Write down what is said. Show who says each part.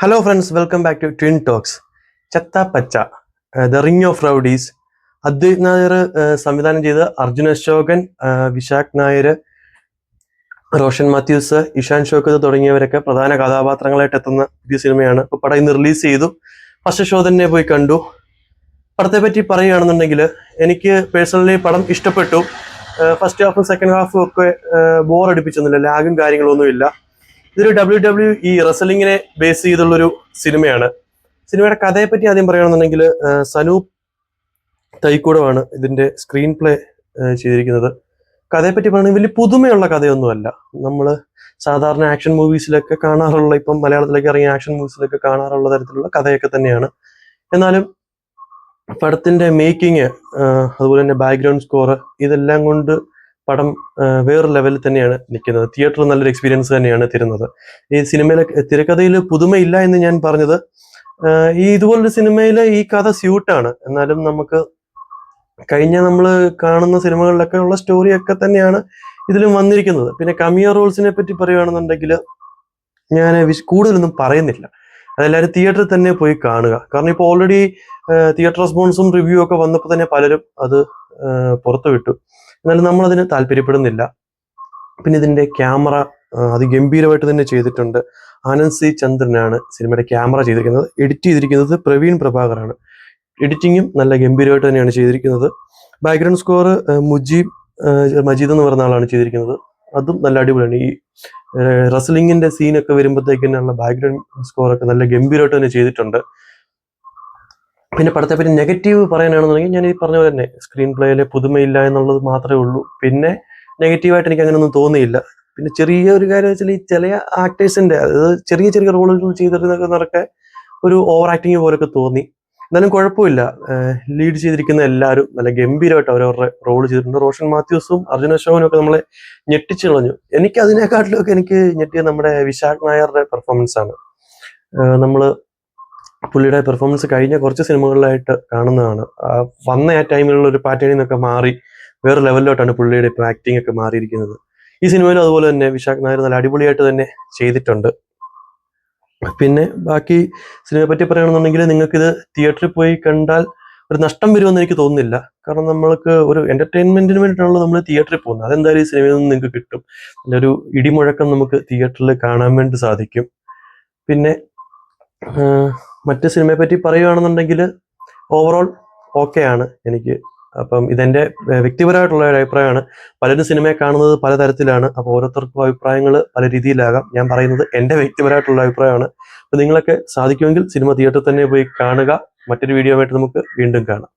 Speaker 1: Hello friends, welcome back to Twin Talks. Chatha Pacha the ring of rowdies. Advaith Nair സംവിധാനം ചെയ്ത് അർജുൻ അശോകൻ, വിശാഖ് നായർ, റോഷൻ മാത്യൂസ്, ഇഷാൻ ഷോക്കത്ത് തുടങ്ങിയവരൊക്കെ പ്രധാന കഥാപാത്രങ്ങളായിട്ട് എത്തുന്ന പുതിയ സിനിമയാണ്. ഇപ്പോൾ പടം ഇന്ന് റിലീസ് ചെയ്തു. ഫസ്റ്റ് ഷോ തന്നെ പോയി കണ്ടു. പടത്തെ പറ്റി പറയുകയാണെന്നുണ്ടെങ്കിൽ എനിക്ക് പേഴ്സണലി പടം ഇഷ്ടപ്പെട്ടു. ഫസ്റ്റ് ഹാഫും സെക്കൻഡ് ഹാഫും ഒക്കെ ബോർ അടിപ്പിച്ചൊന്നുമില്ല, ലാഗും കാര്യങ്ങളൊന്നുമില്ല. ഇതൊരു WWE റെസ്ലിങ്ങിനെ ബേസ് ചെയ്തുള്ളൊരു സിനിമയാണ്. സിനിമയുടെ കഥയെ പറ്റി ആദ്യം പറയുകയാണെന്നുണ്ടെങ്കിൽ സനൂപ് തൈക്കൂടമാണ് ഇതിന്റെ സ്ക്രീൻ പ്ലേ ചെയ്തിരിക്കുന്നത്. കഥയെപ്പറ്റി പറയുന്നത് വലിയ പുതുമയുള്ള കഥയൊന്നുമല്ല. നമ്മൾ സാധാരണ ആക്ഷൻ മൂവീസിലൊക്കെ കാണാറുള്ള, ഇപ്പം മലയാളത്തിലേക്ക് ഇറങ്ങിയ ആക്ഷൻ മൂവീസിലൊക്കെ കാണാറുള്ള തരത്തിലുള്ള കഥയൊക്കെ തന്നെയാണ്. എന്നാലും പടത്തിന്റെ മേക്കിങ്, അതുപോലെ തന്നെ ബാക്ക്ഗ്രൗണ്ട് സ്കോർ, ഇതെല്ലാം കൊണ്ട് പടം വേറെ ലെവലിൽ തന്നെയാണ് നിൽക്കുന്നത്. തിയേറ്ററിൽ നല്ലൊരു എക്സ്പീരിയൻസ് തന്നെയാണ് തരുന്നത്. ഈ സിനിമയിലെ തിരക്കഥയിൽ പുതുമയില്ല എന്ന് ഞാൻ പറഞ്ഞത്, ഈ ഇതുപോലൊരു സിനിമയിൽ ഈ കഥ സ്യൂട്ടാണ്. എന്നാലും നമുക്ക് കഴിഞ്ഞ നമ്മൾ കാണുന്ന സിനിമകളിലൊക്കെ ഉള്ള സ്റ്റോറിയൊക്കെ തന്നെയാണ് ഇതിലും വന്നിരിക്കുന്നത്. പിന്നെ കമിയോ റോൾസിനെ പറ്റി പറയുകയാണെന്നുണ്ടെങ്കിൽ ഞാൻ കൂടുതലൊന്നും പറയുന്നില്ല. അതെല്ലാവരും തിയേറ്ററിൽ തന്നെ പോയി കാണുക. കാരണം ഇപ്പോൾ ഓൾറെഡി തിയേറ്റർ റെസ്പോൺസും റിവ്യൂ ഒക്കെ വന്നപ്പോൾ തന്നെ പലരും അത് പുറത്തു വിട്ടു. എന്നാലും നമ്മളതിന് താല്പര്യപ്പെടുന്നില്ല. പിന്നെ ഇതിന്റെ ക്യാമറ അതിഗംഭീരമായിട്ട് തന്നെ ചെയ്തിട്ടുണ്ട്. ആനന്ദ് സി ചന്ദ്രനാണ് സിനിമയുടെ ക്യാമറ ചെയ്തിരിക്കുന്നത്. എഡിറ്റ് ചെയ്തിരിക്കുന്നത് പ്രവീൺ പ്രഭാകറാണ്. എഡിറ്റിങ്ങും നല്ല ഗംഭീരമായിട്ട് തന്നെയാണ് ചെയ്തിരിക്കുന്നത്. ബാക്ക്ഗ്രൗണ്ട് സ്കോർ മജീദ് എന്ന് പറഞ്ഞ ആളാണ് ചെയ്തിരിക്കുന്നത്. അതും നല്ല അടിപൊളിയാണ്. ഈ റെസ്ലിങ്ങിന്റെ സീനൊക്കെ വരുമ്പോഴത്തേക്കുള്ള ബാക്ക്ഗ്രൗണ്ട് സ്കോറൊക്കെ നല്ല ഗംഭീരമായിട്ട് തന്നെ ചെയ്തിട്ടുണ്ട്. പിന്നെ പടത്തെ പറ്റി നെഗറ്റീവ് പറയാനാണെന്നുണ്ടെങ്കിൽ ഞാൻ ഈ പറഞ്ഞ പോലെ തന്നെ സ്ക്രീൻ പ്ലേയിലെ പുതുമയില്ല എന്നുള്ളത് മാത്രമേ ഉള്ളൂ. പിന്നെ നെഗറ്റീവായിട്ട് എനിക്ക് അങ്ങനെയൊന്നും തോന്നിയില്ല. പിന്നെ ചെറിയൊരു കാര്യം വെച്ചാൽ ഈ ചില ആക്ടേഴ്സിന്റെ, അതായത് ചെറിയ ചെറിയ റോളുകൾ ചെയ്തിരുന്നൊക്കെ ഒരു ഓവർ ആക്ടിങ് പോലൊക്കെ തോന്നി. എന്നാലും കുഴപ്പമില്ല. ലീഡ് ചെയ്തിരിക്കുന്ന എല്ലാവരും നല്ല ഗംഭീരമായിട്ട് അവരവരുടെ റോൾ ചെയ്തിട്ടുണ്ട്. റോഷൻ മാത്യൂസും അർജുൻ അശോകനും ഒക്കെ നമ്മളെ ഞെട്ടിച്ചു കളഞ്ഞു. എനിക്ക് അതിനെക്കാട്ടിലൊക്കെ എനിക്ക് ഞെട്ടിയത് നമ്മുടെ വിശാഖ് നായരുടെ പെർഫോമൻസ് ആണ്. പുള്ളിയുടെ പെർഫോമൻസ് കഴിഞ്ഞ കുറച്ച് സിനിമകളിലായിട്ട് കാണുന്നതാണ്. വന്ന ആ ടൈമിലുള്ള ഒരു പാറ്റേണിൽ നിന്നൊക്കെ മാറി വേറെ ലെവലിലോട്ടാണ് പുള്ളിയുടെ ഇപ്പോൾ ആക്ടിങ് ഒക്കെ മാറിയിരിക്കുന്നത്. ഈ സിനിമയിലും അതുപോലെ തന്നെ വിശാഖ് നായർ നല്ല അടിപൊളിയായിട്ട് തന്നെ ചെയ്തിട്ടുണ്ട്. പിന്നെ ബാക്കി സിനിമയെ പറ്റി പറയുകയാണെന്നുണ്ടെങ്കിൽ നിങ്ങൾക്കിത് തിയേറ്ററിൽ പോയി കണ്ടാൽ ഒരു നഷ്ടം വരുമെന്ന് എനിക്ക് തോന്നുന്നില്ല. കാരണം നമ്മൾക്ക് ഒരു എന്റർടൈൻമെന്റിന് വേണ്ടിയിട്ടാണല്ലോ നമ്മൾ തിയേറ്ററിൽ പോകുന്നത്. അതെന്തായാലും ഈ സിനിമയിൽ നിന്ന് നിങ്ങൾക്ക് കിട്ടും. നല്ലൊരു ഇടിമുഴക്കം നമുക്ക് തിയേറ്ററിൽ കാണാൻ വേണ്ടി സാധിക്കും. പിന്നെ മറ്റ് സിനിമയെ പറ്റി പറയുകയാണെന്നുണ്ടെങ്കിൽ ഓവറോൾ ഓക്കെ ആണ് എനിക്ക്. അപ്പം ഇതെന്റെ വ്യക്തിപരമായിട്ടുള്ള ഒരു അഭിപ്രായമാണ്. പലരും സിനിമയെ കാണുന്നത് പലതരത്തിലാണ്. അപ്പോൾ ഓരോരുത്തർക്കും അഭിപ്രായങ്ങൾ പല രീതിയിലാകാം. ഞാൻ പറയുന്നത് എന്റെ വ്യക്തിപരമായിട്ടുള്ള അഭിപ്രായമാണ്. അപ്പോൾ നിങ്ങളൊക്കെ സാധിക്കുമെങ്കിൽ സിനിമ തിയേറ്ററിൽ തന്നെ പോയി കാണുക. മറ്റൊരു വീഡിയോ ആയിട്ട് നമുക്ക് വീണ്ടും കാണാം.